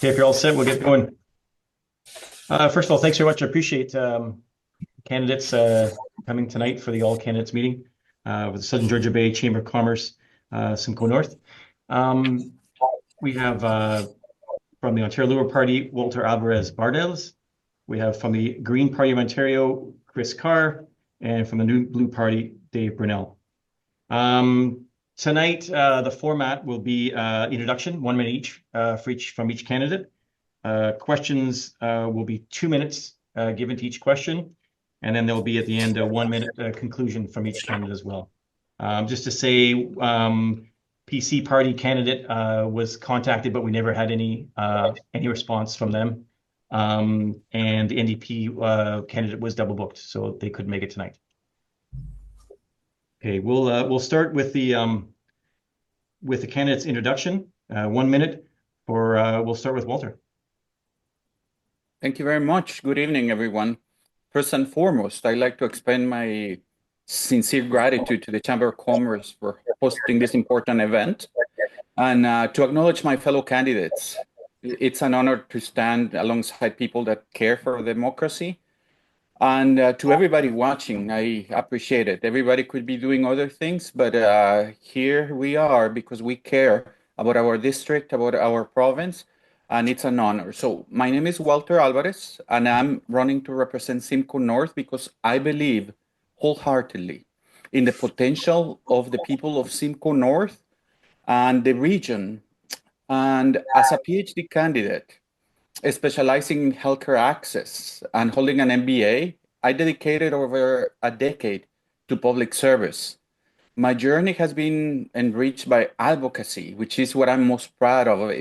Okay, if you're all set, we'll get going. First of all, thanks very much. I appreciate candidates coming tonight for the all candidates meeting with the Southern Georgia Bay Chamber of Commerce, Simcoe North. We have from the Ontario Liberal Party, Walter Alvarez Bardels. We have from the Green Party of Ontario, Chris Carr, and from the New Blue Party, Dave Brunel. Tonight, the format will be introduction, 1 minute each from each candidate. Questions will be 2 minutes given to each question, and then there'll be at the end a 1 minute conclusion from each candidate as well. Just to say, PC party candidate was contacted, but we never had any response from them. And the NDP candidate was double booked, so they couldn't make it tonight. Okay, we'll start with the candidate's introduction. 1 minute we'll start with Walter. Thank you very much. Good evening, everyone. First and foremost, I'd like to extend my sincere gratitude to the Chamber of Commerce for hosting this important event and to acknowledge my fellow candidates. It's an honor to stand alongside people that care for democracy. And to everybody watching, I appreciate it. Everybody could be doing other things, but here we are because we care about our district, about our province, and it's an honor. So my name is Walter Alvarez, and I'm running to represent Simcoe North because I believe wholeheartedly in the potential of the people of Simcoe North and the region. And as a PhD candidate, specializing in healthcare access and holding an MBA, I dedicated over a decade to public service. My journey has been enriched by advocacy, which is what I'm most proud of.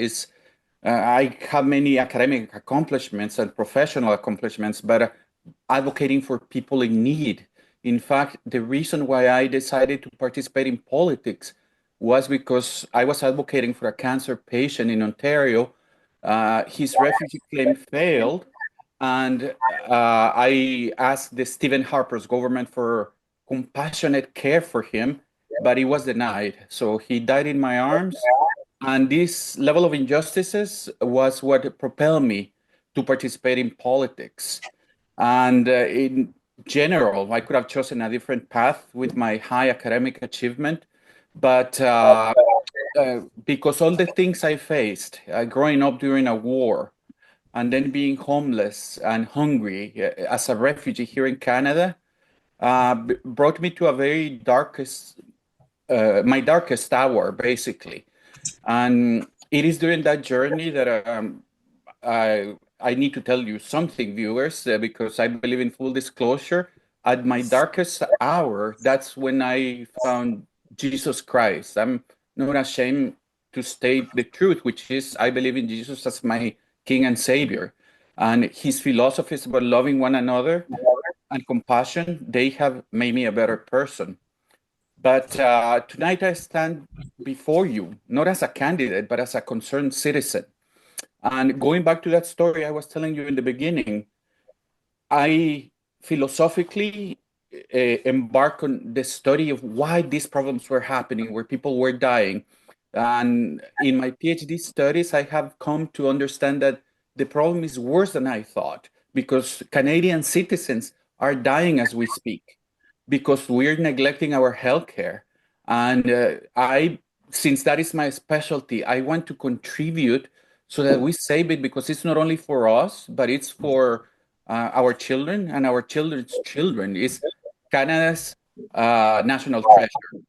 I have many academic accomplishments and professional accomplishments, but advocating for people in need. In fact, the reason why I decided to participate in politics was because I was advocating for a cancer patient in Ontario. His refugee claim failed, and I asked the Stephen Harper's government for compassionate care for him, but it was denied. So he died in my arms. And this level of injustices was what propelled me to participate in politics. And in general, I could have chosen a different path with my high academic achievement, but because all the things I faced growing up during a war and then being homeless and hungry as a refugee here in Canada brought me to a my darkest hour, basically. And it is during that journey that I need to tell you something, viewers, because I believe in full disclosure. At my darkest hour, that's when I found Jesus Christ. I'm not ashamed to state the truth, which is I believe in Jesus as my King and Savior. And his philosophies about loving one another and compassion, they have made me a better person. But tonight I stand before you, not as a candidate, but as a concerned citizen. And going back to that story I was telling you in the beginning, I philosophically embarked on the study of why these problems were happening, where people were dying. And in my PhD studies, I have come to understand that the problem is worse than I thought, because Canadian citizens are dying as we speak, because we're neglecting our healthcare. And since that is my specialty, I want to contribute so that we save it, because it's not only for us, but it's for our children and our children's children. It's Canada's national treasure.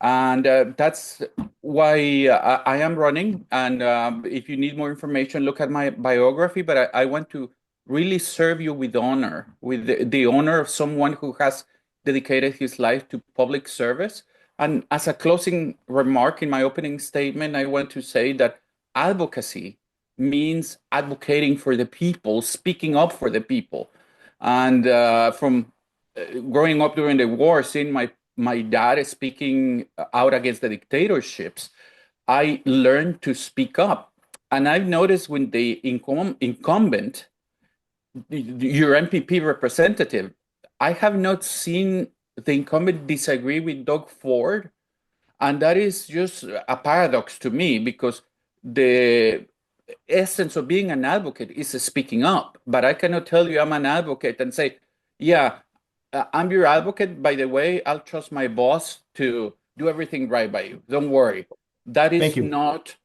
And that's why I am running. And if you need more information, look at my biography. But I want to really serve you with honor, with the honor of someone who has dedicated his life to public service. And as a closing remark in my opening statement, I want to say that advocacy means advocating for the people, speaking up for the people. And from growing up during the war, seeing my dad speaking out against the dictatorships, I learned to speak up. And I've noticed when the incumbent, your MPP representative, I have not seen the incumbent disagree with Doug Ford. And that is just a paradox to me, because the essence of being an advocate is speaking up. But I cannot tell you I'm an advocate and say, yeah, I'm your advocate. By the way, I'll trust my boss to do everything right by you. Don't worry. That Thank is you. not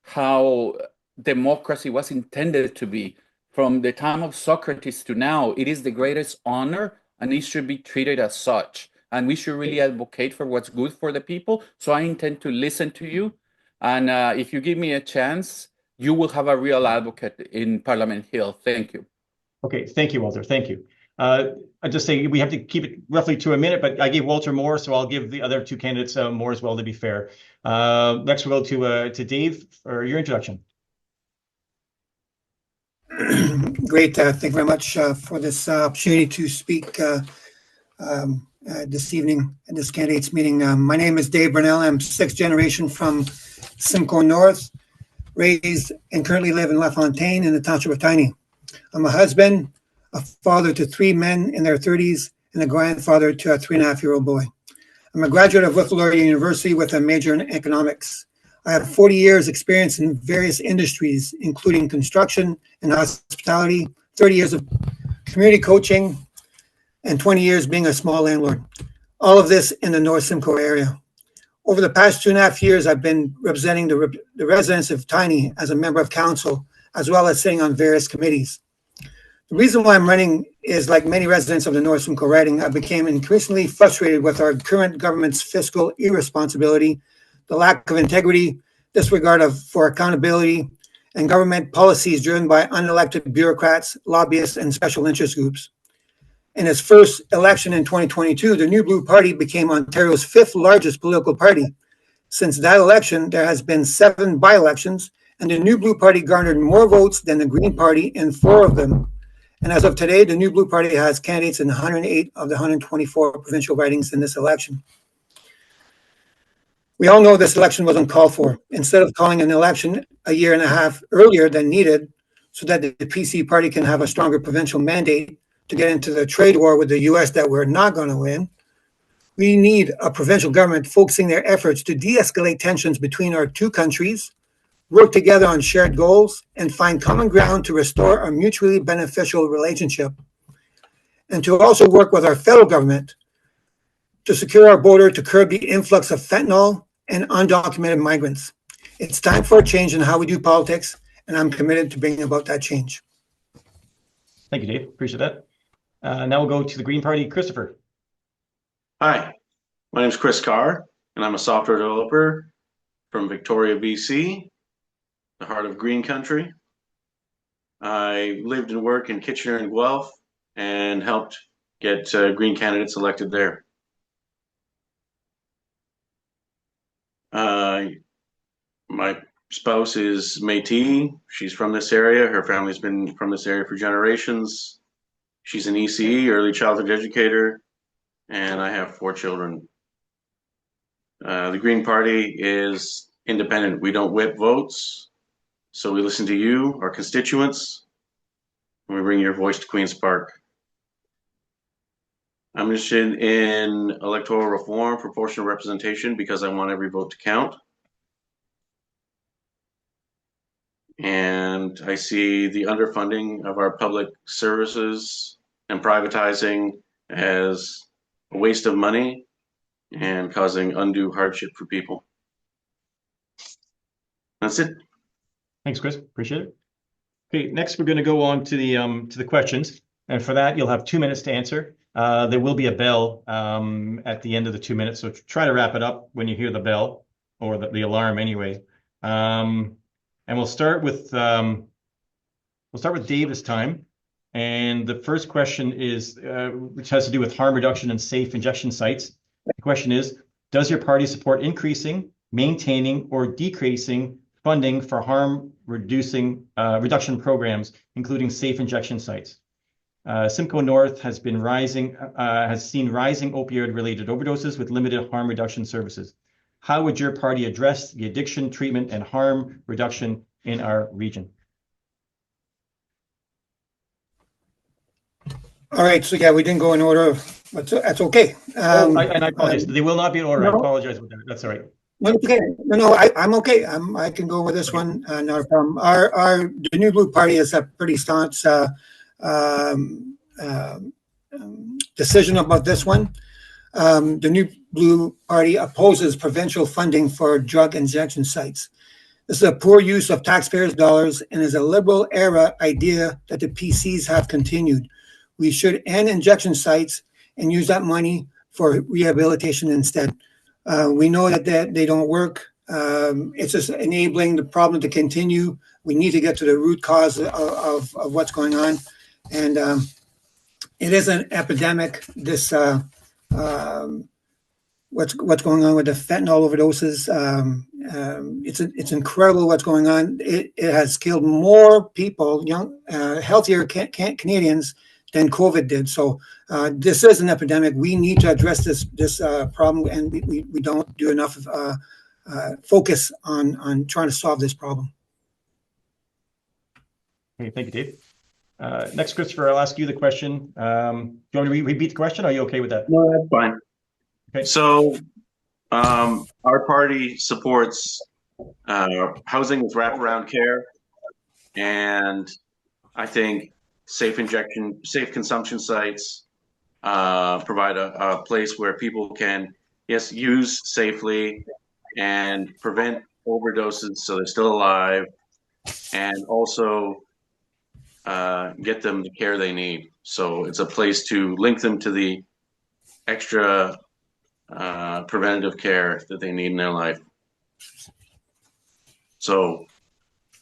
how democracy was intended to be. From the time of Socrates to now, it is the greatest honor and it should be treated as such. And we should really advocate for what's good for the people. So I intend to listen to you. And if you give me a chance, you will have a real advocate in Parliament Hill. Thank you. Okay, thank you, Walter. Thank you. I just say we have to keep it roughly to a minute, but I gave Walter more, so I'll give the other two candidates more as well to be fair. Next, we'll go to Dave for your introduction. Great. Thank you very much for this opportunity to speak this evening at this candidates meeting. My name is Dave Burnell. I'm sixth generation from Simcoe North, raised and currently live in LaFontaine in the township of Tiny. I'm a husband, a father to three men in their 30s, and a grandfather to a 3.5-year-old boy. I'm a graduate of Laurier University with a major in economics. I have 40 years experience in various industries, including construction and hospitality, 30 years of community coaching, and 20 years being a small landlord. All of this in the North Simcoe area. Over the past 2.5 years, I've been representing the residents of Tiny as a member of council, as well as sitting on various committees. The reason why I'm running is, like many residents of the North Simcoe riding, I became increasingly frustrated with our current government's fiscal irresponsibility, the lack of integrity, disregard for accountability, and government policies driven by unelected bureaucrats, lobbyists, and special interest groups. In its first election in 2022, the New Blue Party became Ontario's 5th largest political party. Since that election, there has been 7 by-elections, and the New Blue Party garnered more votes than the Green Party in 4 of them. And as of today, the New Blue Party has candidates in 108 of the 124 provincial ridings in this election. We all know this election was uncalled for. Instead of calling an election a year and a half earlier than needed so that the PC party can have a stronger provincial mandate to get into the trade war with the US that we're not going to win, we need a provincial government focusing their efforts to de-escalate tensions between our two countries, work together on shared goals, and find common ground to restore a mutually beneficial relationship, and to also work with our federal government to secure our border to curb the influx of fentanyl and undocumented migrants. It's time for a change in how we do politics, and I'm committed to bringing about that change. Thank you, Dave. Appreciate that. Now we'll go to the Green Party, Christopher. Hi, my name is Chris Carr, and I'm a software developer from Victoria, BC, the heart of green country. I lived and worked in Kitchener and Guelph and helped get green candidates elected there. My spouse is Métis. She's from this area. Her family's been from this area for generations. She's an ECE, early childhood educator, and I have 4 children. The Green Party is independent. We don't whip votes. So we listen to you, our constituents, and we bring your voice to Queen's Park. I'm interested in electoral reform, proportional representation, because I want every vote to count. And I see the underfunding of our public services and privatizing as a waste of money and causing undue hardship for people. That's it. Thanks, Chris. Appreciate it. Okay, next we're going to go on to the questions, and for that you'll have 2 minutes to answer. There will be a bell at the end of the 2 minutes, so try to wrap it up when you hear the bell or the alarm anyway. And we'll start with Dave this time. And the first question is, which has to do with harm reduction and safe injection sites. The question is, does your party support increasing, maintaining, or decreasing funding for harm reduction programs, including safe injection sites? Simcoe North has seen rising opioid-related overdoses with limited harm reduction services. How would your party address the addiction, treatment, and harm reduction in our region? All right, so yeah, we didn't go in order, but that's okay. And I apologize. They will not be in order. No. I apologize with that. That's all right. No, it's okay. No, I'm okay. I can go with this one. Not a problem. The New Blue Party is a pretty staunch um, decision about this one. The New Blue Party opposes provincial funding for drug injection sites. This is a poor use of taxpayers' dollars and is a liberal era idea that the PCs have continued. We should end injection sites and use that money for rehabilitation instead. We know that they don't work. It's just enabling the problem to continue. We need to get to the root cause of what's going on. And it is an epidemic. This what's going on with the fentanyl overdoses. It's incredible what's going on. It has killed more people, young, healthier Canadians than COVID did. So this is an epidemic. We need to address this problem, and we don't do enough focus on trying to solve this problem. Okay, thank you, Dave. Next, Christopher, I'll ask you the question. Do you want me to repeat the question? Or are you okay with that? No, that's fine. Okay. So, our party supports housing with wraparound care, and I think safe consumption sites provide a place where people can, yes, use safely and prevent overdoses so they're still alive, and also get them the care they need. So it's a place to link them to the extra preventative care that they need in their life. So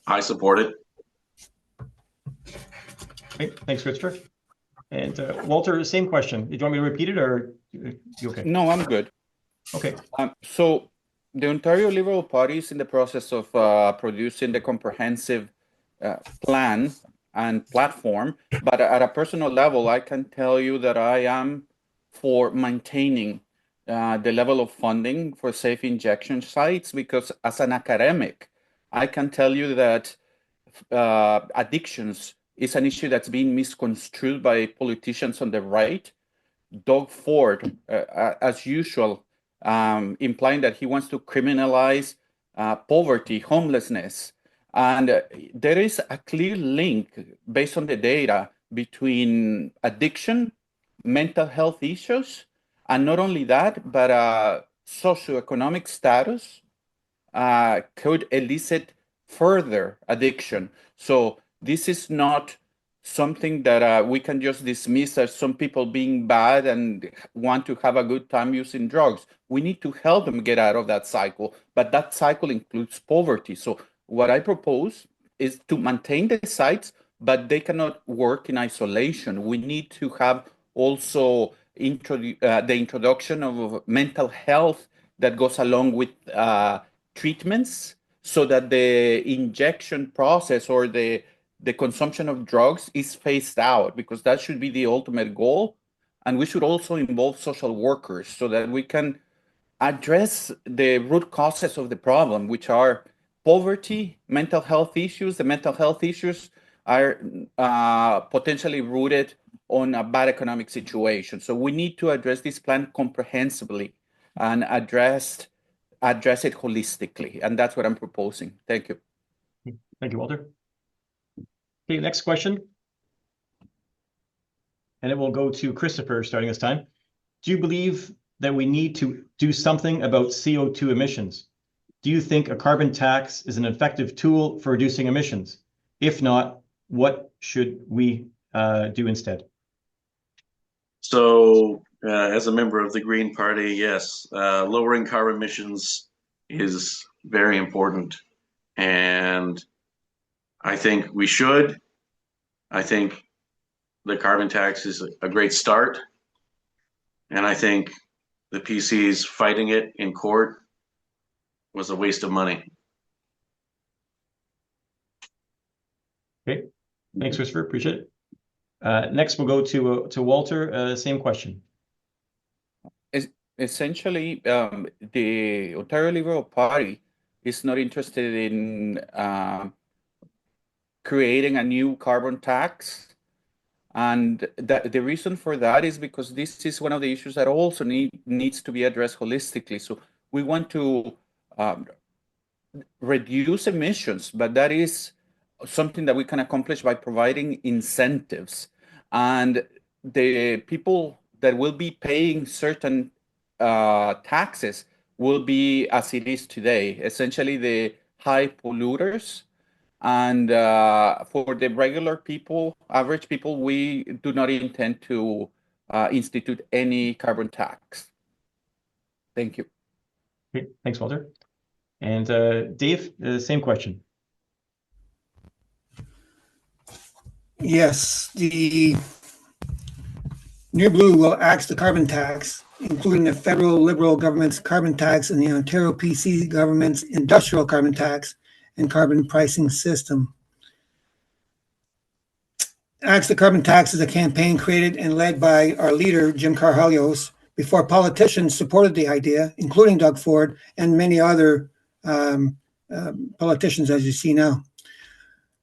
I support it. Okay, thanks, Christopher. And Walter, same question. Do you want me to repeat it, or you okay? No, I'm good. Okay. So the Ontario Liberal Party is in the process of producing the comprehensive plan and platform. But at a personal level, I can tell you that I am for maintaining the level of funding for safe injection sites, because as an academic, I can tell you that addictions is an issue that's being misconstrued by politicians on the right. Doug Ford, as usual, implying that he wants to criminalize poverty, homelessness. And there is a clear link based on the data between addiction, mental health issues, and not only that, but socioeconomic status could elicit further addiction. So this is not something that we can just dismiss as some people being bad and want to have a good time using drugs. We need to help them get out of that cycle, but that cycle includes poverty. So what I propose is to maintain the sites, but they cannot work in isolation. We need to have also the introduction of mental health that goes along with treatments, so that the injection process or the consumption of drugs is phased out, because that should be the ultimate goal. And we should also involve social workers so that we can address the root causes of the problem, which are poverty, mental health issues. The mental health issues are potentially rooted on a bad economic situation. So we need to address this plan comprehensively and address it holistically. And that's what I'm proposing. Thank you. Thank you, Walter. Okay, next question. And it will go to Christopher starting this time. Do you believe that we need to do something about CO2 emissions? Do you think a carbon tax is an effective tool for reducing emissions? If not, what should we do instead? So, as a member of the Green Party, yes, lowering carbon emissions is very important. And I think we should. I think the carbon tax is a great start. And I think the PCs fighting it in court was a waste of money. Okay, thanks, Christopher. Appreciate it. Next, we'll go to Walter. Same question. Essentially, the Ontario Liberal Party is not interested in creating a new carbon tax. And the reason for that is because this is one of the issues that also needs to be addressed holistically. So we want to um, reduce emissions, but that is something that we can accomplish by providing incentives. And the people that will be paying certain taxes will be as it is today, essentially the high polluters. And for the regular people, average people, we do not intend to institute any carbon tax. Thank you. Okay, thanks, Walter. And Dave, same question. Yes, the New Blue will axe the carbon tax, including the federal Liberal government's carbon tax and the Ontario PC government's industrial carbon tax and carbon pricing system. Axe the Carbon Tax is a campaign created and led by our leader, Jim Carhalios, before politicians supported the idea, including Doug Ford and many other politicians, as you see now.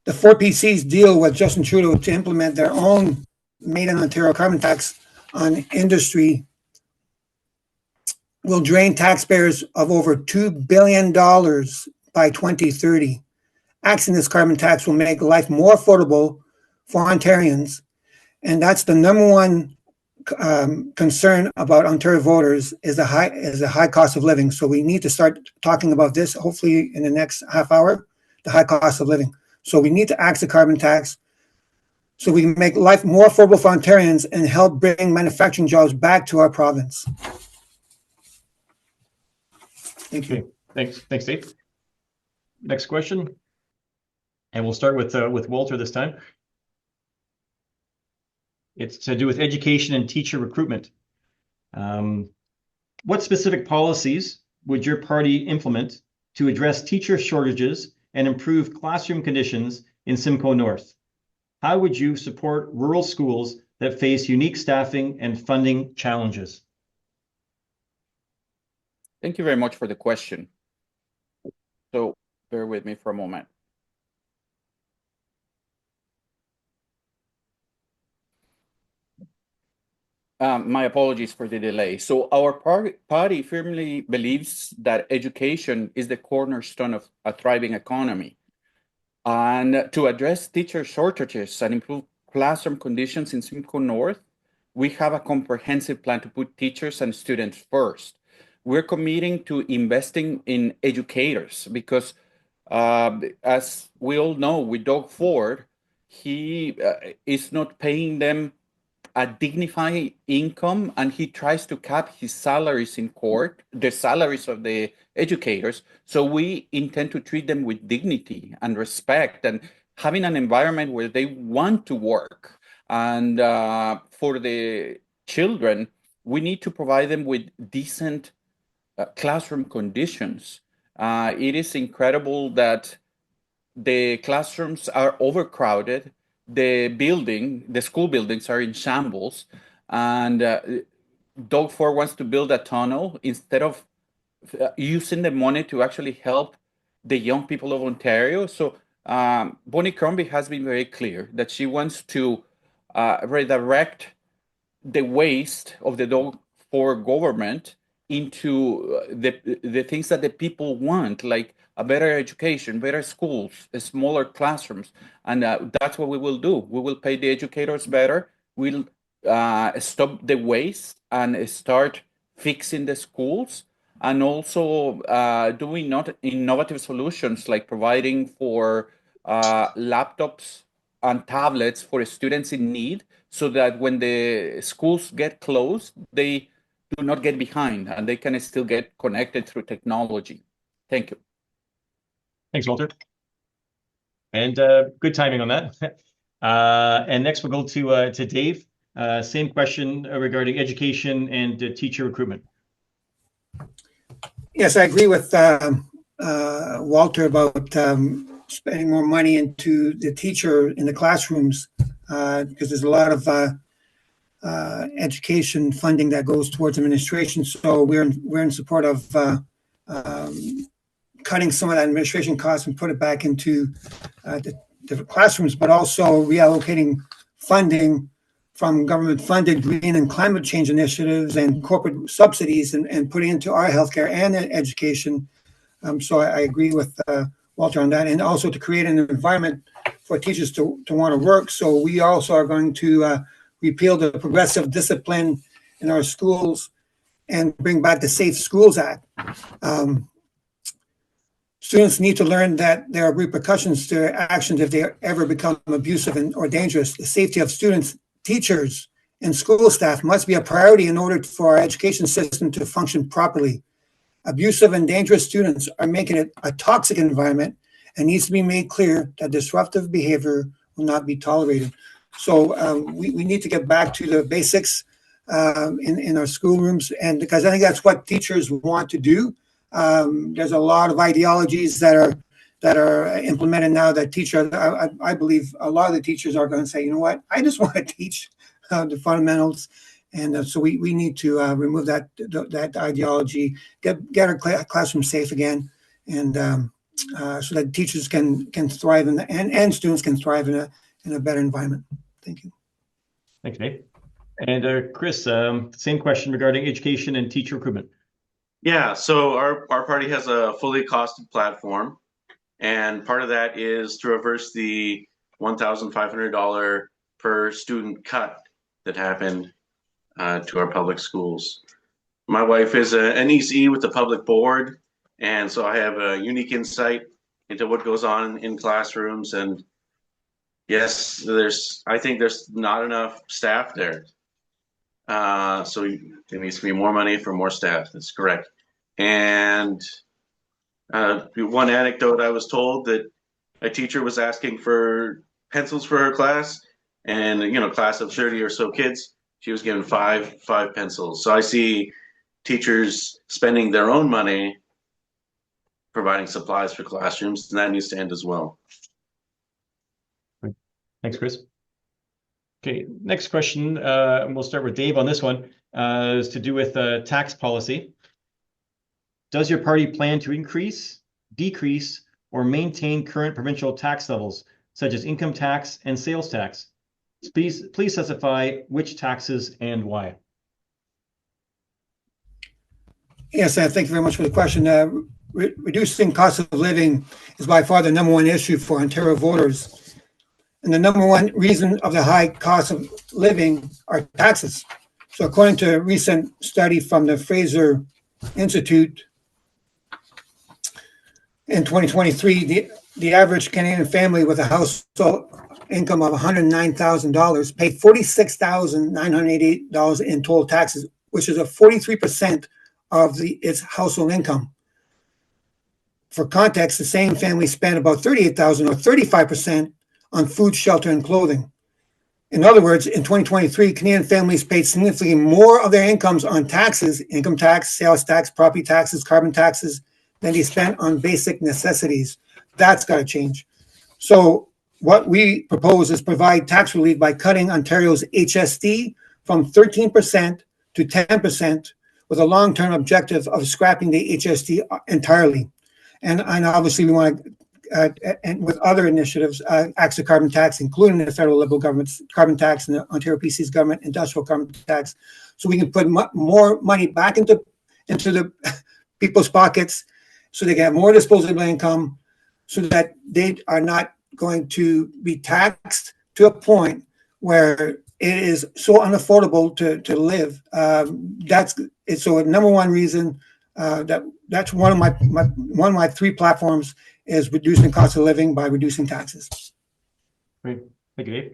The four PCs deal with Justin Trudeau to implement their own made in Ontario carbon tax on industry will drain taxpayers of over $2 billion by 2030. Axing this carbon tax will make life more affordable for Ontarians, and that's the number one concern about Ontario voters is the high cost of living. So we need to start talking about this, hopefully in the next half hour, the high cost of living. So we need to axe the carbon tax so we can make life more affordable for Ontarians and help bring manufacturing jobs back to our province. Thank you. Okay, thanks, Dave. Next question, and we'll start with Walter this time. It's to do with education and teacher recruitment. What specific policies would your party implement to address teacher shortages and improve classroom conditions in Simcoe North? How would you support rural schools that face unique staffing and funding challenges? Thank you very much for the question. So bear with me for a moment. My apologies for the delay. So our party firmly believes that education is the cornerstone of a thriving economy. And to address teacher shortages and improve classroom conditions in Simcoe North, we have a comprehensive plan to put teachers and students first. We're committing to investing in educators because, as we all know, with Doug Ford, he is not paying them a dignified income, and he tries to cap his salaries in court, the salaries of the educators. So we intend to treat them with dignity and respect and having an environment where they want to work. And for the children, we need to provide them with decent classroom conditions. It is incredible that the classrooms are overcrowded. The school buildings are in shambles, and Doug Ford wants to build a tunnel instead of using the money to actually help the young people of Ontario. So Bonnie Crombie has been very clear that she wants to redirect the waste of the Doug Ford government into the things that the people want, like a better education, better schools, smaller classrooms. And that's what we will do. We will pay the educators better. We'll stop the waste and start fixing the schools, and also doing not innovative solutions like providing for laptops and tablets for students in need, so that when the schools get closed, they do not get behind and they can still get connected through technology. Thank you. Thanks, Walter. And good timing on that. And next we'll go to Dave. Same question regarding education and teacher recruitment. Yes, I agree with Walter about spending more money into the teacher in the classrooms because there's a lot of education funding that goes towards administration. So we're in support of cutting some of that administration costs and put it back into the classrooms, but also reallocating funding from government-funded green and climate change initiatives and corporate subsidies and putting into our healthcare and education So I agree with Walter on that, and also to create an environment for teachers to want to work. So we also are going to repeal the progressive discipline in our schools and bring back the Safe Schools Act. Students need to learn that there are repercussions to their actions if they ever become abusive or dangerous. The safety of students, teachers, and school staff must be a priority in order for our education system to function properly. Abusive and dangerous students are making it a toxic environment and needs to be made clear that disruptive behavior will not be tolerated. So we need to get back to the basics in our schoolrooms, and because I think that's what teachers want to do. There's a lot of ideologies that are implemented now that teachers, I believe a lot of the teachers are going to say, you know what, I just want to teach the fundamentals. And so we need to remove that ideology, get our classroom safe again, and so that teachers can thrive and students can thrive in a better environment. Thank you. Thanks, Dave. And Chris, same question regarding education and teacher recruitment. Yeah, so our party has a fully costed platform, and part of that is to reverse the $1,500 per student cut that happened to our public schools. My wife is an ECE with the public board, and so I have a unique insight into what goes on in classrooms. And yes, I think there's not enough staff there. So there needs to be more money for more staff. That's correct. And one anecdote, I was told that a teacher was asking for pencils for her class, and class of 30 or so kids, she was given five pencils. So I see teachers spending their own money providing supplies for classrooms, and that needs to end as well. Thanks, Chris. Okay, next question, and we'll start with Dave on this one, is to do with tax policy. Does your party plan to increase, decrease, or maintain current provincial tax levels, such as income tax and sales tax? Please specify which taxes and why. Yes, thank you very much for the question. Reducing cost of living is by far the number one issue for Ontario voters. And the number one reason of the high cost of living are taxes. So according to a recent study from the Fraser Institute, in 2023, the average Canadian family with a household income of $109,000 paid $46,988 in total taxes, which is a 43% of its household income. For context, the same family spent about $38,000 or 35% on food, shelter, and clothing. In other words, in 2023, Canadian families paid significantly more of their incomes on taxes, income tax, sales tax, property taxes, carbon taxes, than they spent on basic necessities. That's got to change. So what we propose is provide tax relief by cutting Ontario's HST from 13% to 10%, with a long-term objective of scrapping the HST entirely. And obviously we want to, and with other initiatives, axe the carbon tax, including the federal Liberal government's carbon tax and the Ontario PC's government industrial carbon tax, so we can put more money back into the people's pockets, so they can have more disposable income, so that they are not going to be taxed to a point where it is so unaffordable to live. That's it. So a number one reason that's one of my three platforms is reducing cost of living by reducing taxes. Great, thank you, Dave.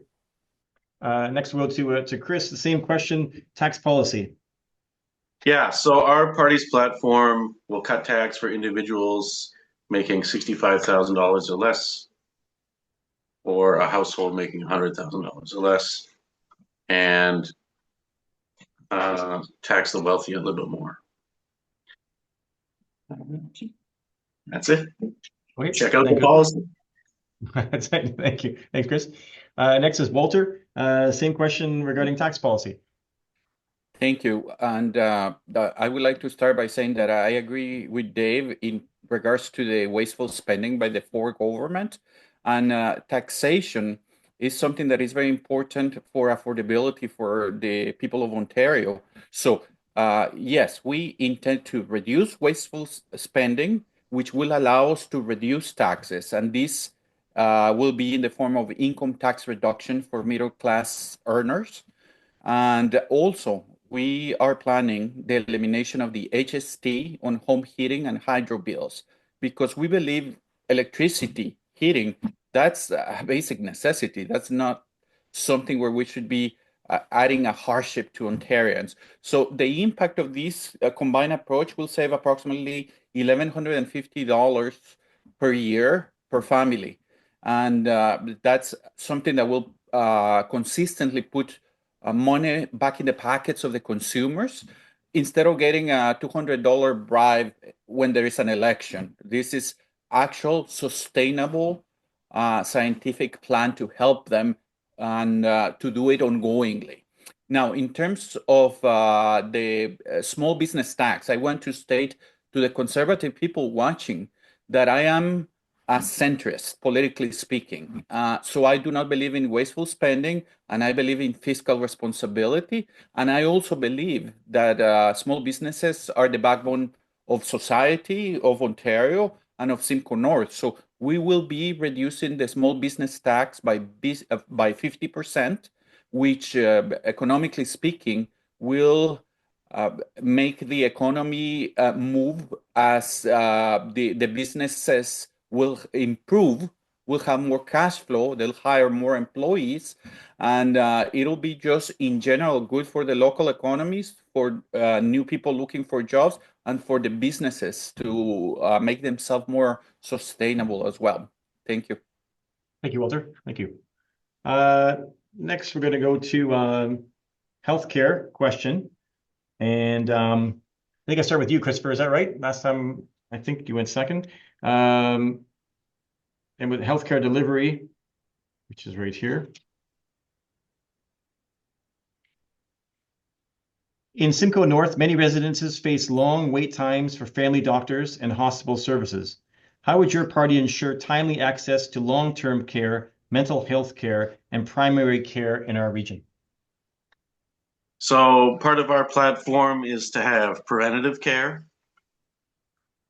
Next we'll go to Chris. The same question: tax policy. Yeah, so our party's platform will cut tax for individuals making $65,000 or less, or a household making $100,000 or less, and tax the wealthy a little bit more. That's it. Okay, check out the policy. Thank you. Thanks, Chris. Next is Walter. Same question regarding tax policy. Thank you. And I would like to start by saying that I agree with Dave in regards to the wasteful spending by the Ford government. And taxation is something that is very important for affordability for the people of Ontario. So yes, we intend to reduce wasteful spending which will allow us to reduce taxes. And this will be in the form of income tax reduction for middle class earners. And also, we are planning the elimination of the HST on home heating and hydro bills because we believe electricity, heating, that's a basic necessity. That's not something where we should be adding a hardship to Ontarians. So the impact of this combined approach will save approximately $1,150 per year per family. And that's something that will consistently put money back in the pockets of the consumers instead of getting a $200 bribe when there is an election. This is actual sustainable scientific plan to help them and to do it ongoingly. Now, in terms of the small business tax, I want to state to the conservative people watching that I am a centrist, politically speaking. So I do not believe in wasteful spending, and I believe in fiscal responsibility. And I also believe that small businesses are the backbone of society, of Ontario, and of Simcoe North. So we will be reducing the small business tax by 50%, which economically speaking will make the economy move as the businesses will improve, will have more cash flow, they'll hire more employees, and it'll be just in general good for the local economies, for new people looking for jobs, and for the businesses to make themselves more sustainable as well. Thank you. Thank you, Walter. Thank you. Next, we're going to go to healthcare question. And I think I start with you, Christopher. Is that right? Last time, I think you went second. And with healthcare delivery, which is right here. In Simcoe North, many residences face long wait times for family doctors and hospital services. How would your party ensure timely access to long-term care, mental health care, and primary care in our region? So part of our platform is to have preventative care.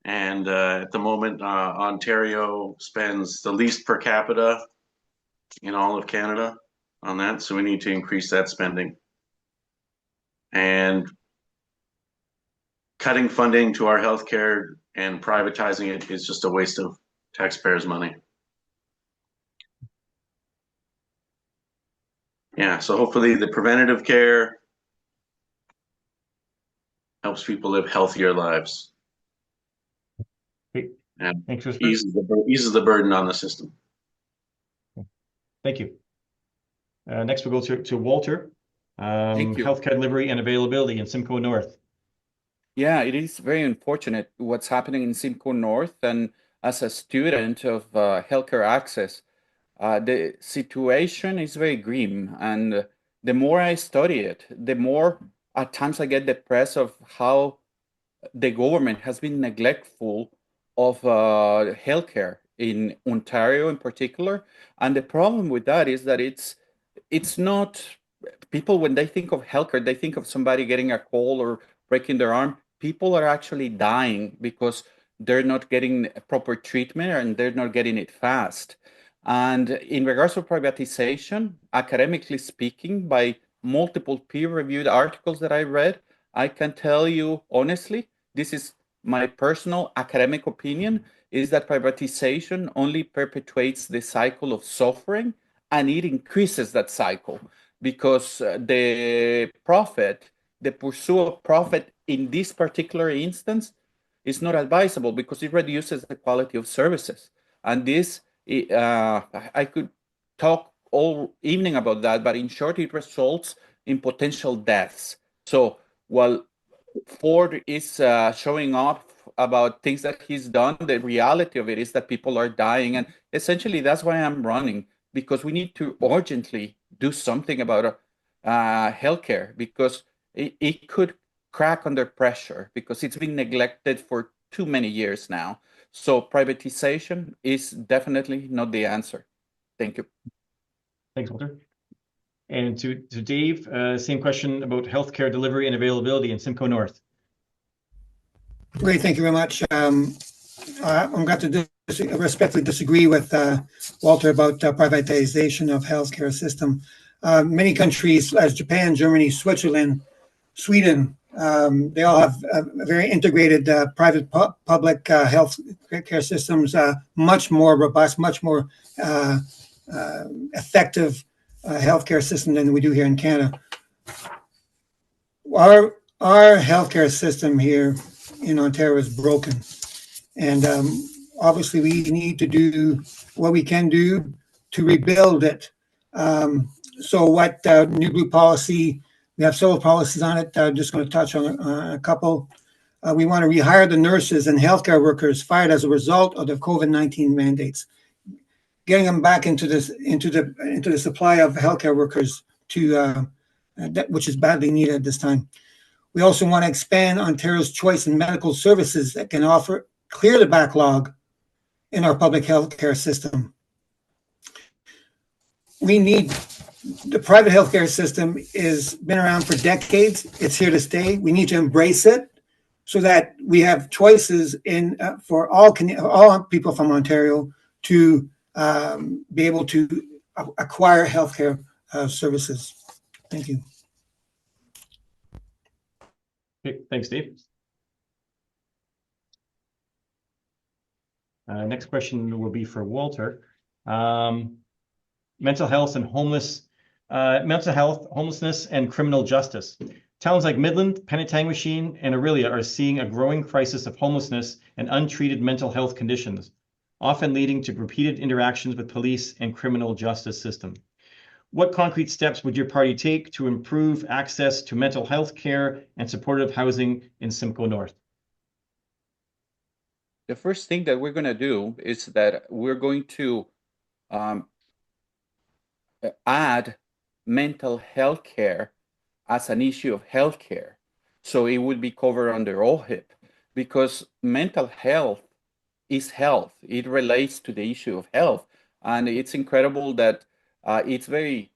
And at the moment, Ontario spends the least per capita in all of Canada on that. So we need to increase that spending. And cutting funding to our healthcare and privatizing it is just a waste of taxpayers' money. Yeah, so hopefully the preventative care helps people live healthier lives. Great. And Thanks, Christopher. eases the burden on the system. Thank you. Next, we'll go to Walter. Thank you. Healthcare delivery and availability in Simcoe North. Yeah, it is very unfortunate what's happening in Simcoe North. And as a student of healthcare access, the situation is very grim. And the more I study it, the more at times I get depressed of how the government has been neglectful of healthcare in Ontario in particular. And the problem with that is that it's not people when they think of healthcare, they think of somebody getting a cold or breaking their arm. People are actually dying because they're not getting proper treatment and they're not getting it fast. And in regards to privatization, academically speaking, by multiple peer-reviewed articles that I read, I can tell you honestly, this is my personal academic opinion, is that privatization only perpetuates the cycle of suffering and it increases that cycle because the profit, the pursuit of profit in this particular instance is not advisable because it reduces the quality of services. And this, I could talk all evening about that, but in short, it results in potential deaths. So while Ford is showing off about things that he's done, the reality of it is that people are dying. And essentially, that's why I'm running, because we need to urgently do something about healthcare, because it could crack under pressure because it's been neglected for too many years now. So privatization is definitely not the answer. Thank you. Thanks, Walter. And to Dave, same question about healthcare delivery and availability in Simcoe North. Great, thank you very much. I'm going to respectfully disagree with Walter about privatization of healthcare system. Many countries, as Japan, Germany, Switzerland, Sweden, they all have very integrated public health care systems, much more robust, much more effective healthcare system than we do here in Canada. Our healthcare system here in Ontario is broken, and obviously we need to do what we can do to rebuild it. So what New Blue policy, we have several policies on it. I'm just going to touch on a couple. We want to rehire the nurses and healthcare workers fired as a result of the COVID-19 mandates, getting them back into the supply of healthcare workers which is badly needed at this time. We also want to expand Ontario's choice in medical services that can clear the backlog in our public healthcare system. The private healthcare system has been around for decades. It's here to stay. We need to embrace it so that we have choices for all people from Ontario to be able to acquire healthcare services. Thank you. Okay, thanks, Dave. Next question will be for Walter. Mental health, homelessness, and criminal justice. Towns like Midland, Penetanguishene, and Orillia are seeing a growing crisis of homelessness and untreated mental health conditions, often leading to repeated interactions with police and criminal justice system. What concrete steps would your party take to improve access to mental health care and supportive housing in Simcoe North? The first thing that we're going to do is that we're going to add mental health care as an issue of healthcare. So it would be covered under OHIP, because mental health is health. It relates to the issue of health. And it's incredible that it's very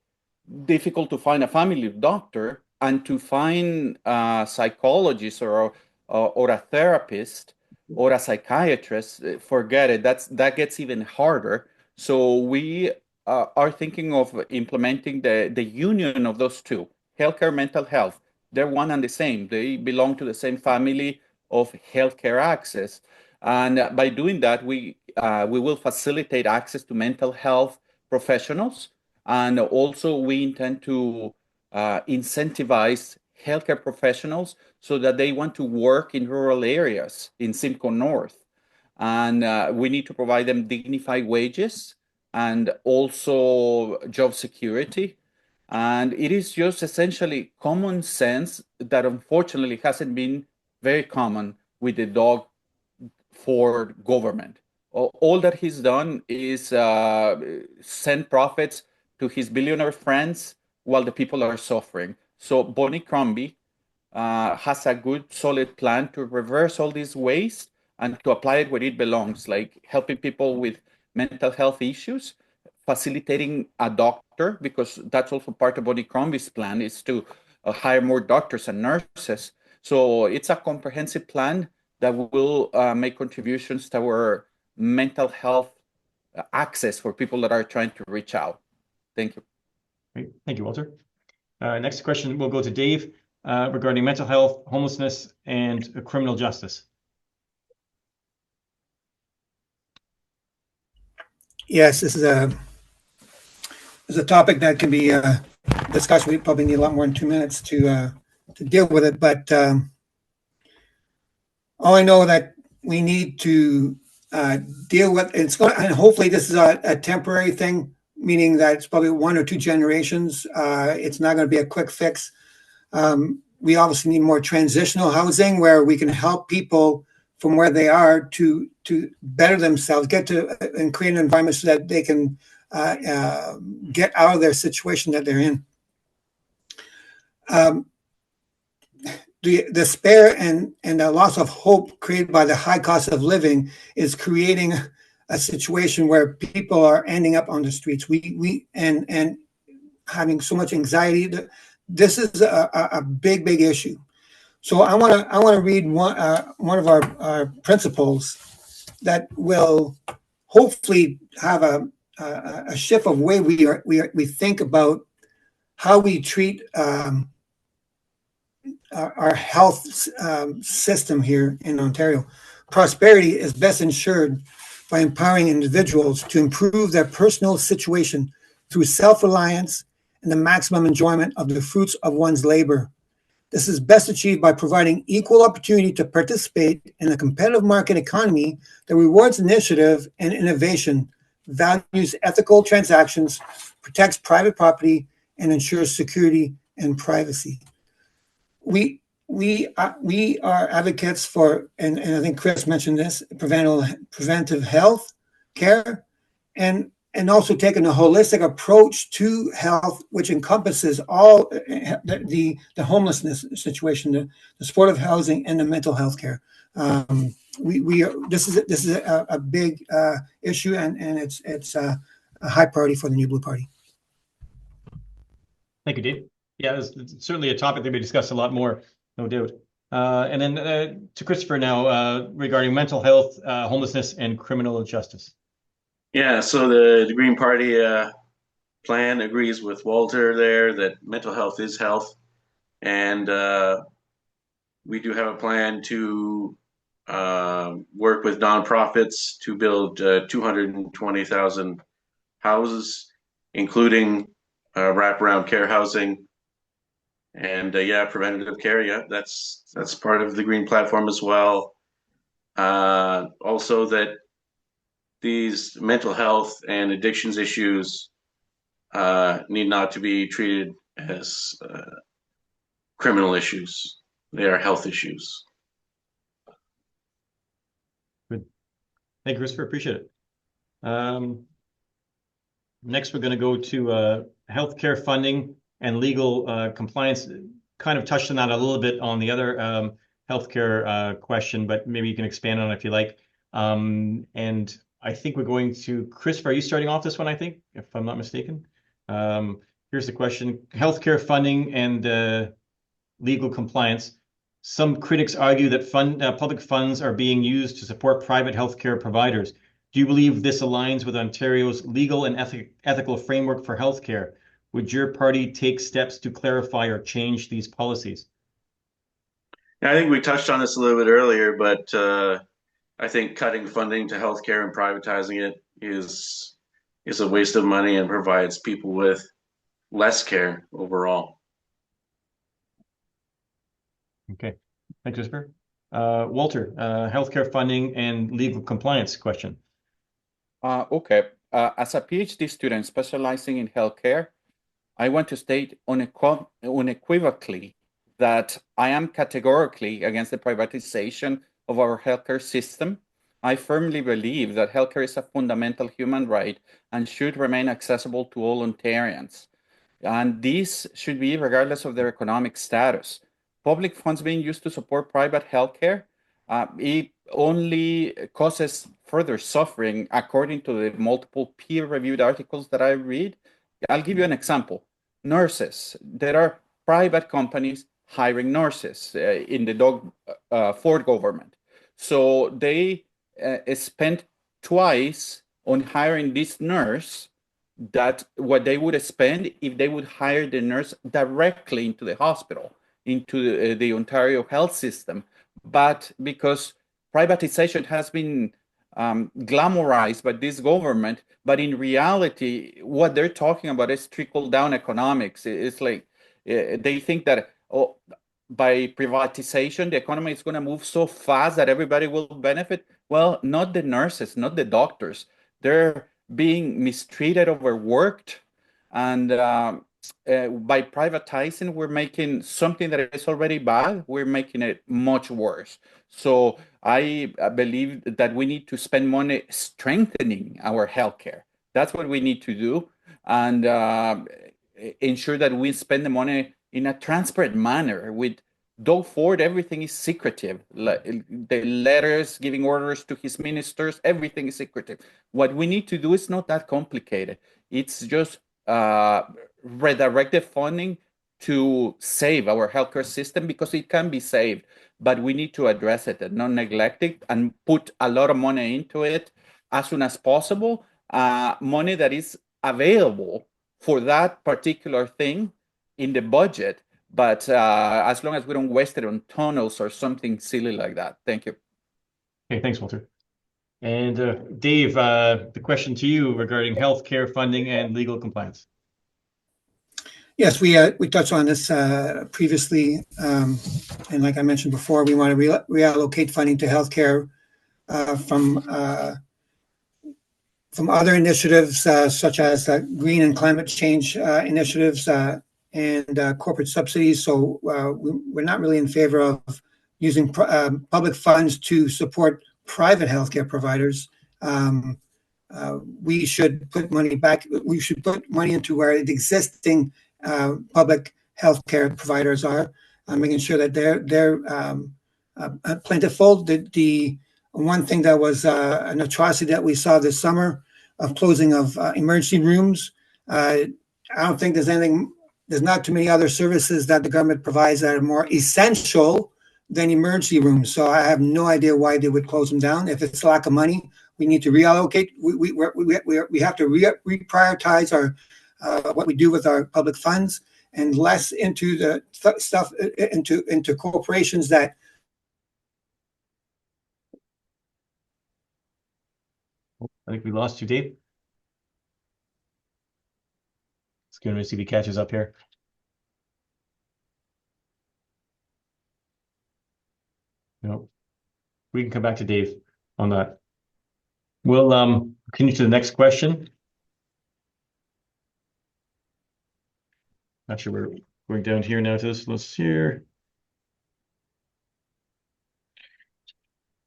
difficult to find a family doctor and to find a psychologist or a therapist or a psychiatrist. Forget it. That gets even harder. So we are thinking of implementing the union of those two, healthcare, mental health. They're one and the same. They belong to the same family of healthcare access. And by doing that, we will facilitate access to mental health professionals. And also we intend to incentivize healthcare professionals so that they want to work in rural areas in Simcoe North. And we need to provide them dignified wages and also job security. And it is just essentially common sense that unfortunately hasn't been very common with the dog for government. All that he's done is send profits to his billionaire friends while the people are suffering. So Bonnie Crombie has a good, solid plan to reverse all these waste and to apply it where it belongs, like helping people with mental health issues, facilitating a doctor, because that's also part of Bonnie Crombie's plan, is to hire more doctors and nurses. So it's a comprehensive plan that will make contributions to our mental health access for people that are trying to reach out. Thank you. Great. Thank you, Walter. Next question will go to Dave regarding mental health, homelessness, and criminal justice. Yes, this is a topic that can be discussed. We probably need a lot more than 2 minutes to deal with it. But all I know that we need to deal with and hopefully this is a temporary thing, meaning that it's probably 1 or 2 generations. It's not going to be a quick fix. We obviously need more transitional housing where we can help people from where they are to better themselves, and create an environment so that they can get out of their situation that they're in. The despair and the loss of hope created by the high cost of living is creating a situation where people are ending up on the streets. And having so much anxiety. This is a big issue. So I want to read one of our principles that will hopefully have a shift of way we think about how we treat our health system here in Ontario. Prosperity is best ensured by empowering individuals to improve their personal situation through self-reliance and the maximum enjoyment of the fruits of one's labor. This is best achieved by providing equal opportunity to participate in a competitive market economy that rewards initiative and innovation, values ethical transactions, protects private property, and ensures security and privacy. We are advocates for, and I think Chris mentioned this, preventive health care, and also taking a holistic approach to health, which encompasses all the homelessness situation, the supportive housing, and the mental health care. This is a big issue, and it's a high priority for the New Blue Party. Thank you, Dave. Yeah, it's certainly a topic that we discussed a lot more, no doubt. And then to Christopher now regarding mental health, homelessness, and criminal justice. Yeah, so the Green Party plan agrees with Walter there that mental health is health. And we do have a plan to work with nonprofits to build 220,000 houses, including wraparound care housing. And yeah, preventative care. Yeah, that's part of the Green Platform as well. Also, that these mental health and addictions issues need not to be treated as criminal issues. They are health issues. Good. Thank you, Christopher. Appreciate it. Next, we're going to go to healthcare funding and legal compliance. Kind of touched on that a little bit on the other healthcare question, but maybe you can expand on it if you like. And I think we're going to, Christopher, are you starting off this one, I think, if I'm not mistaken? Here's the question. Healthcare funding and legal compliance. Some critics argue that public funds are being used to support private healthcare providers. Do you believe this aligns with Ontario's legal and ethical framework for healthcare? Would your party take steps to clarify or change these policies? Yeah, I think we touched on this a little bit earlier, but I think cutting funding to healthcare and privatizing it is a waste of money and provides people with less care overall. Okay, thanks, Christopher. Walter, healthcare funding and legal compliance question. Okay. As a PhD student specializing in healthcare, I want to state unequivocally that I am categorically against the privatization of our healthcare system. I firmly believe that healthcare is a fundamental human right and should remain accessible to all Ontarians. And this should be regardless of their economic status. Public funds being used to support private healthcare, it only causes further suffering according to the multiple peer-reviewed articles that I read. I'll give you an example. Nurses. There are private companies hiring nurses in the Ford government. So they spent twice on hiring this nurse that what they would spend if they would hire the nurse directly into the hospital, into the Ontario health system. But because privatization has been glamorized by this government, but in reality, what they're talking about is trickle-down economics. It's like they think that by privatization, the economy is going to move so fast that everybody will benefit. Well, not the nurses, not the doctors. They're being mistreated, overworked, and by privatizing, we're making something that is already bad, we're making it much worse. So I believe that we need to spend money strengthening our healthcare. That's what we need to do, and ensure that we spend the money in a transparent manner. With Doug Ford, everything is secretive. The letters giving orders to his ministers, everything is secretive. What we need to do is not that complicated. It's just redirect the funding to save our healthcare system because it can be saved, but we need to address it and not neglect it and put a lot of money into it as soon as possible. Money that is available for that particular thing in the budget, but as long as we don't waste it on tunnels or something silly like that. Thank you. Okay, thanks, Walter. And Dave, the question to you regarding healthcare funding and legal compliance. Yes, we touched on this previously, and like I mentioned before, we want to reallocate funding to healthcare from other initiatives such as green and climate change initiatives and corporate subsidies. So we're not really in favor of using public funds to support private healthcare providers. We should put money back. We should put money into where the existing public healthcare providers are, making sure that they're plentiful. The one thing that was an atrocity that we saw this summer of closing of emergency rooms. I don't think there's not too many other services that the government provides that are more essential than emergency rooms. So I have no idea why they would close them down. If it's lack of money, we need to reallocate. We have to reprioritize our what we do with our public funds and less into the stuff into corporations that. I think we lost you, Dave. It's going to see if he catches up here. No, we can come back to Dave on that. We'll continue to the next question. Not sure we're going down here now to this list here.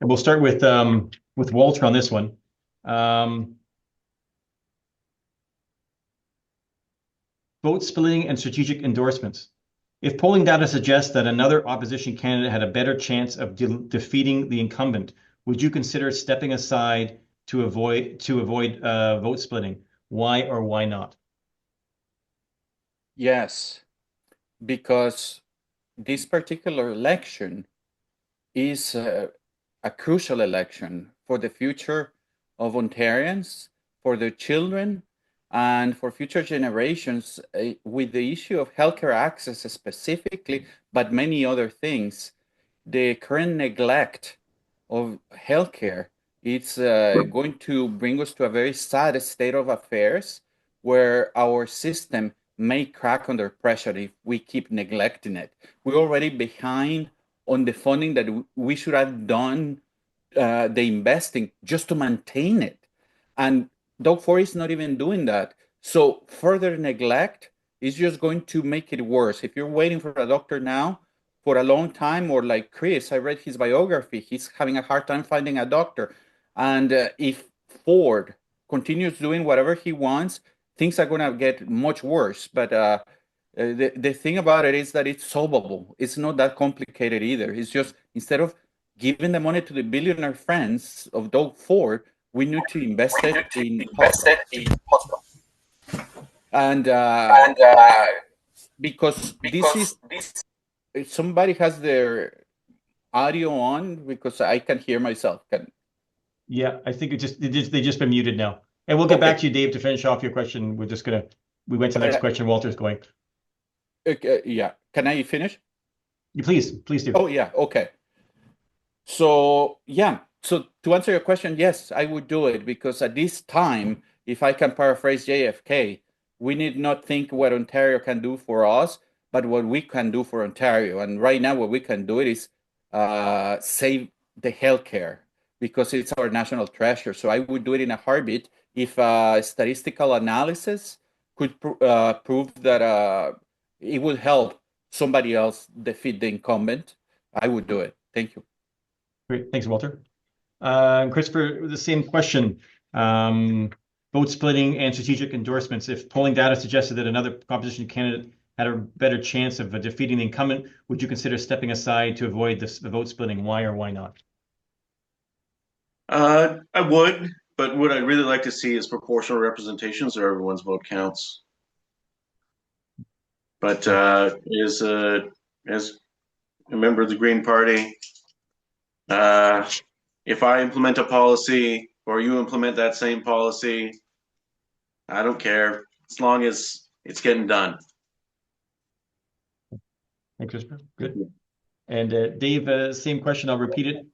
And we'll start with Walter on this one. Vote splitting and strategic endorsements. If polling data suggests that another opposition candidate had a better chance of defeating the incumbent, would you consider stepping aside to avoid vote splitting? Why or why not? Yes, because this particular election is a crucial election for the future of Ontarians, for their children, and for future generations with the issue of healthcare access specifically, but many other things. The current neglect of healthcare, it's going to bring us to a very sad state of affairs where our system may crack under pressure if we keep neglecting it. We're already behind on the funding that we should have done the investing just to maintain it. And Doug Ford is not even doing that. So further neglect is just going to make it worse. If you're waiting for a doctor now for a long time, or like Chris, I read his biography, he's having a hard time finding a doctor. And if Ford continues doing whatever he wants, things are going to get much worse. But the thing about it is that it's solvable. It's not that complicated either. It's just instead of giving the money to the billionaire friends of Doug Ford, we need to invest it in hospitals. And because this is somebody has their audio on because I can hear myself. Yeah, I think they just been muted now. And we'll get back to you, Dave, to finish off your question. We went to the next question. Walter's going. Yeah, can I finish? Please do. Oh yeah, okay. So yeah, so to answer your question, yes, I would do it because at this time, if I can paraphrase JFK, we need not think what Ontario can do for us, but what we can do for Ontario. And right now, what we can do is save the healthcare because it's our national treasure. So I would do it in a heartbeat if statistical analysis could prove that it will help somebody else defeat the incumbent. I would do it. Thank you. Great. Thanks, Walter. Christopher, the same question. Vote splitting and strategic endorsements. If polling data suggested that another opposition candidate had a better chance of defeating the incumbent, would you consider stepping aside to avoid the vote splitting? Why or why not? I would, but what I'd really like to see is proportional representation so everyone's vote counts. But as a member of the Green Party, if I implement a policy or you implement that same policy, I don't care as long as it's getting done. Thanks, Christopher. Good. And Dave, same question. I'll repeat it.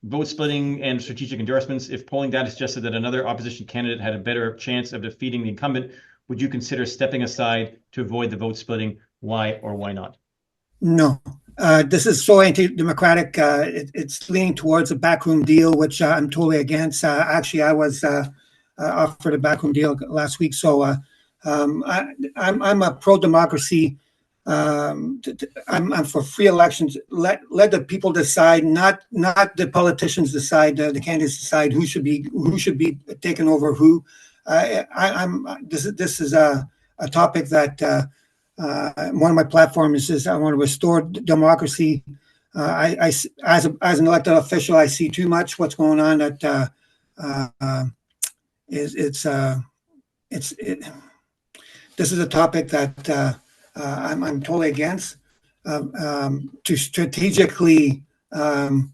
Vote splitting and strategic endorsements. If polling data suggested that another opposition candidate had a better chance of defeating the incumbent, would you consider stepping aside to avoid the vote splitting? Why or why not? No. This is so anti-democratic. It's leaning towards a backroom deal, which I'm totally against. Actually, I was offered a backroom deal last week. So I'm a pro-democracy. I'm for free elections. Let the people decide, not the politicians decide. The candidates decide who should be taken over who. This is a topic that. One of my platforms is I want to restore democracy. As an elected official, I see too much what's going on. That this is a topic that I'm totally against. To strategically and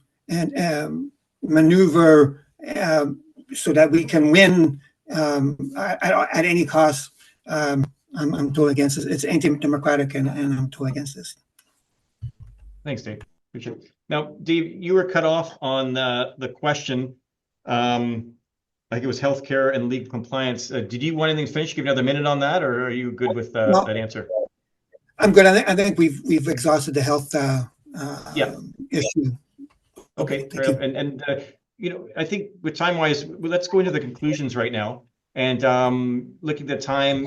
maneuver so that we can win at any cost. I'm totally against this. It's anti-democratic, and I'm totally against this. Thanks, Dave. Appreciate it. Now, Dave, you were cut off on the question. I think it was healthcare and legal compliance. Did you want anything to finish? Give another minute on that, or are you good with that answer? I'm good. I think we've exhausted the health issue. Okay, fair enough. And I think with time-wise, let's go into the conclusions right now. And looking at the time,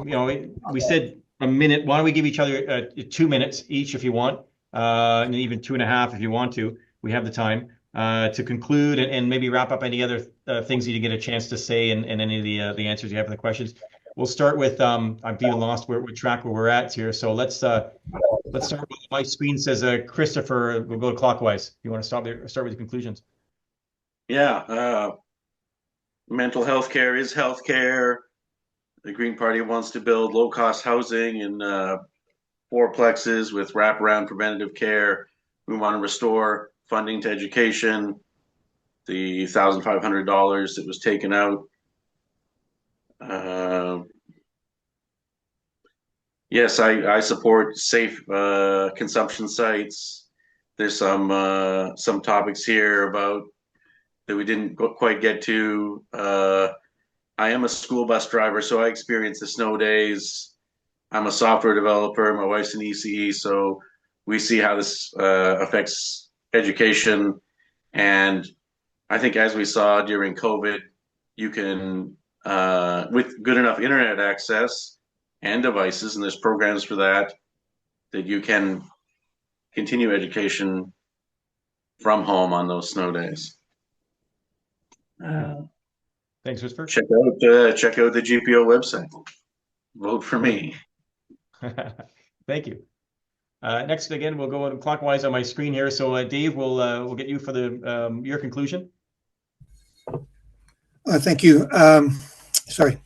we said a minute. Why don't we give each other 2 minutes each if you want, and even 2.5 if you want to. We have the time to conclude and maybe wrap up any other things you get a chance to say and any of the answers you have for the questions. We'll start with I've even lost where we're at here. So let's start with my screen says Christopher. We'll go clockwise. You want to start with the conclusions? Yeah. Mental health care is health care. The Green Party wants to build low-cost housing in fourplexes with wraparound preventative care. We want to restore funding to education, the $1,500 that was taken out. Yes, I support safe consumption sites. There's some topics here about that we didn't quite get to. I am a school bus driver, so I experience the snow days. I'm a software developer. My wife's an ECE, so we see how this affects education. And I think as we saw during COVID, you can, with good enough internet access and devices, and there's programs for that you can continue education from home on those snow days. Thanks, Christopher. Check out the GPO website. Vote for me. Thank you. Next, again, we'll go clockwise on my screen here. So, Dave, we'll get you for your conclusion. Thank you. Sorry.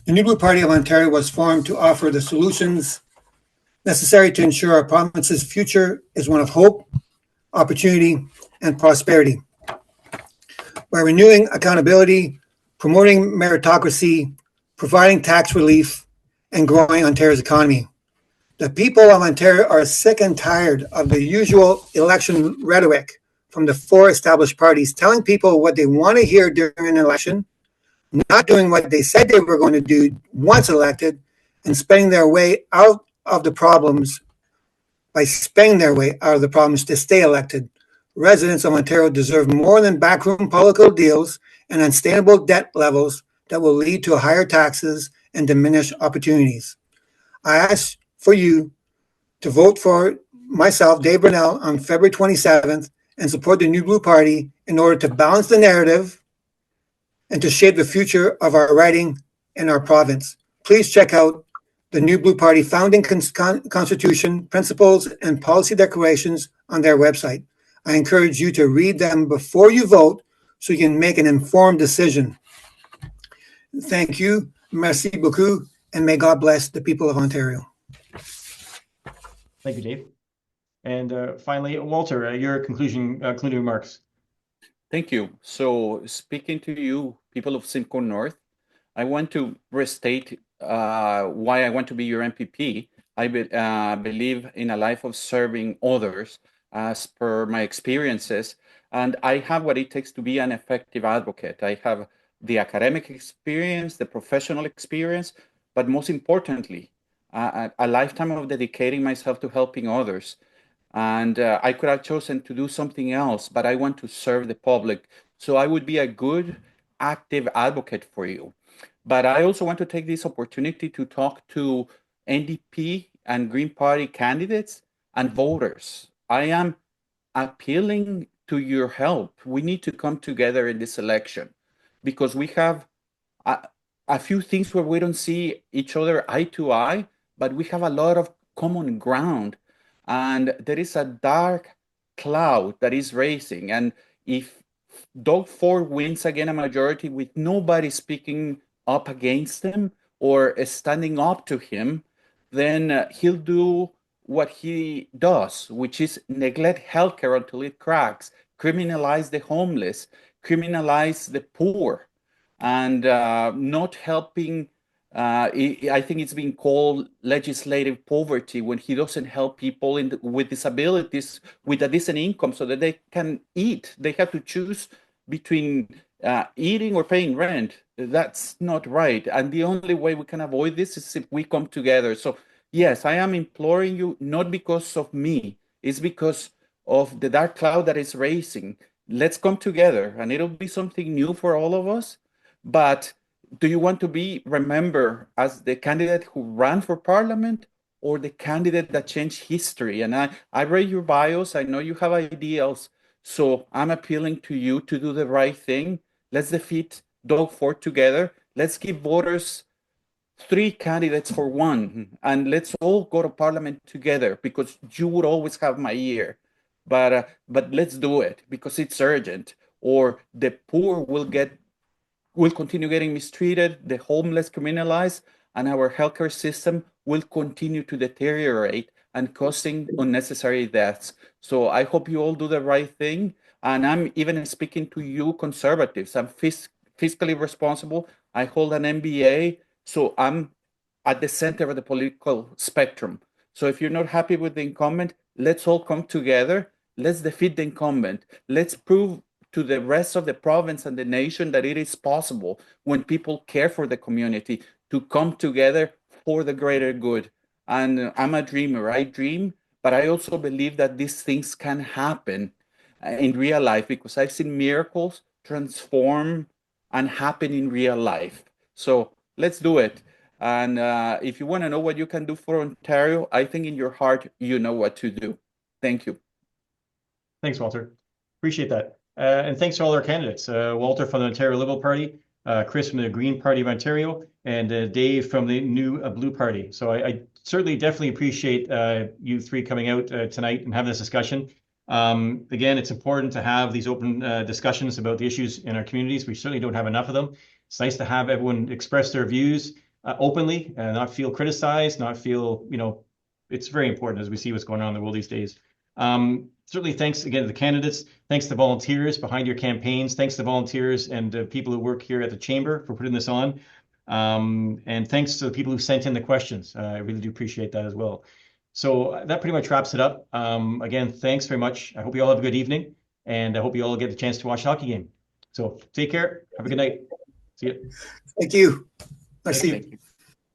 The New Blue Party of Ontario was formed to offer the solutions necessary to ensure our province's future is one of hope, opportunity, and prosperity. By renewing accountability, promoting meritocracy, providing tax relief, and growing Ontario's economy. The people of Ontario are sick and tired of the usual election rhetoric from the 4 established parties telling people what they want to hear during an election, not doing what they said they were going to do once elected, and spending their way out of the problems by spending their way out of the problems to stay elected. Residents of Ontario deserve more than backroom political deals and unsustainable debt levels that will lead to higher taxes and diminished opportunities. I ask for you to vote for myself, Dave Brunel, on February 27th and support the New Blue Party in order to balance the narrative and to shape the future of our riding in our province. Please check out the New Blue Party founding constitution, principles, and policy declarations on their website. I encourage you to read them before you vote so you can make an informed decision. Thank you. Merci beaucoup. And may God bless the people of Ontario. Thank you, Dave. And finally, Walter, your concluding remarks. Thank you. So speaking to you, people of Simcoe North, I want to restate why I want to be your MPP. I believe in a life of serving others as per my experiences, and I have what it takes to be an effective advocate. I have the academic experience, the professional experience, but most importantly, a lifetime of dedicating myself to helping others. And I could have chosen to do something else, but I want to serve the public. So I would be a good, active advocate for you. But I also want to take this opportunity to talk to NDP and Green Party candidates and voters. I am appealing to your help. We need to come together in this election because we have a, a few things where we don't see each other eye to eye, but we have a lot of common ground. And there is a dark cloud that is racing. And if Doug Ford wins again a majority with nobody speaking up against him or standing up to him, then he'll do what he does, which is neglect healthcare until it cracks, criminalize the homeless, criminalize the poor, and not helping. I think it's being called legislative poverty when he doesn't help people with disabilities with a decent income so that they can eat. They have to choose between eating or paying rent. That's not right. And the only way we can avoid this is if we come together. So, yes, I am imploring you, not because of me, it's because of the dark cloud that is racing. Let's come together, and it'll be something new for all of us. But do you want to be remembered as the candidate who ran for parliament or the candidate that changed history? And I read your bios. I know you have ideals. So I'm appealing to you to do the right thing. Let's defeat Doug Ford together. Let's give voters three candidates for one, and let's all go to parliament together because you would always have my ear. But let's do it because it's urgent, or the poor will continue getting mistreated, the homeless criminalized, and our healthcare system will continue to deteriorate and causing unnecessary deaths. So I hope you all do the right thing. And I'm even speaking to you conservatives. I'm fiscally responsible. I hold an MBA. So I'm at the center of the political spectrum. So if you're not happy with the incumbent, let's all come together. Let's defeat the incumbent. Let's prove to the rest of the province and the nation that it is possible when people care for the community to come together for the greater good. And I'm a dreamer. I dream, but I also believe that these things can happen in real life because I've seen miracles transform and happen in real life. So let's do it. And if you want to know what you can do for Ontario, I think in your heart, you know what to do. Thank you. Thanks, Walter. Appreciate that. And thanks to all our candidates, Walter from the Ontario Liberal Party, Chris from the Green Party of Ontario, and Dave from the New Blue Party. So I certainly definitely appreciate you three coming out tonight and having this discussion. Again, it's important to have these open discussions about the issues in our communities. We certainly don't have enough of them. It's nice to have everyone express their views openly and not feel criticized, not feel, it's very important as we see what's going on in the world these days. Certainly thanks again to the candidates. Thanks to volunteers behind your campaigns. Thanks to volunteers and people who work here at the chamber for putting this on. And thanks to the people who sent in the questions. I really do appreciate that as well. So that pretty much wraps it up. Again, thanks very much. I hope you all have a good evening, and I hope you all get the chance to watch the hockey game. So take care. Have a good night. See you. Thank you. Nice to see you. Thank you.